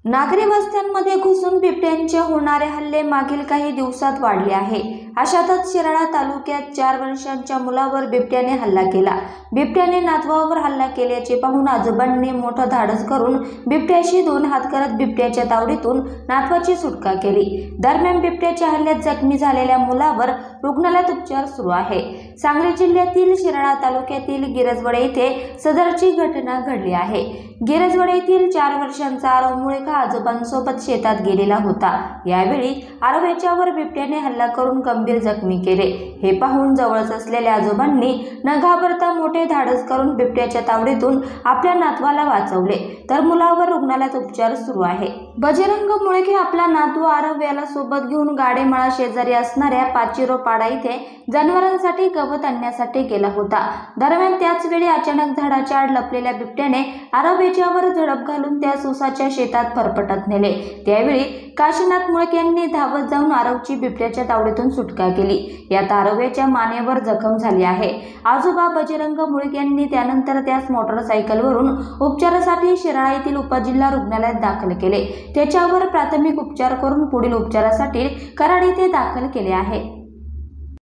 नागरी वस्त्यांमध्ये घुसून बिबट्यांचे होणारे हल्ले मागील काही दिवसात वाढले आहे। अशातच शिराळा तालुक्यात 4 वर्षांच्या मुलावर बिबट्याने हल्ला केला। बिबट्याने नातवावर हल्ला केल्याचे पाहून आजोबांनी मोठं धाडस करून बिबट्याशी 2 हात करत बिबट्याच्या तावडीतून नातवाची सुटका केली। दरम्यान बिबट्याच्या हल्ल्यात जखमी झालेल्या मुलावर रुग्णालयात उपचार सुरू आहे। सांगली जिल्ह्यातील शिराळा तालुक्यातील गिरजवडे येथे सदरची घटना घडली आहे। गिरजवडे येथील 4 वर्षांचा आरव मुळेकर आजोबांसोबत शेतात गेलेला होता। यावेळी आरव याच्यावर बिबट्याने हल्ला करून गंभीर जखमी केले। हे पाहून जवळच असलेल्या आजोबांनी न घाबरता मोठे धाडस करून बिबट्याच्या तावडीतून आपल्या नातवाला वाचवले, तर मुलावर रुग्णालयात उपचार सुरू आहे। बजरंग मुळेकर आपला नातू आरव याला सोबत घेऊन गाडेमाळा शेजारी असणाऱ्या पाचिरोपाडा इथे जनावरांसाठी गवत आणण्यासाठी गेला होता। दरम्यान त्याच वेळी अचानक झाडाच्या आड लपलेल्या बिबट्याने आरव याच्यावर झडप घालून त्यास ऊसाच्या शेतात फरफटत नेले। त्यावेळी काशीनाथ मुळेकर यांनी धावत जाऊन आरवची बिबट्याच्या तावडीतून सुटका केली। यात आरव याच्या मानेवर जखम झाली आहे। आजोबा बजरंग मुळेकर यांनी त्यानंतर त्यास मोटरसायकलवरून उपचारासाठी शिराळा येथील उपजिल्हा रुग्णालयात दाखल केले। त्याच्यावर प्राथमिक उपचार करून पुढील उपचारासाठी कराड येथे दाखल केले आहे।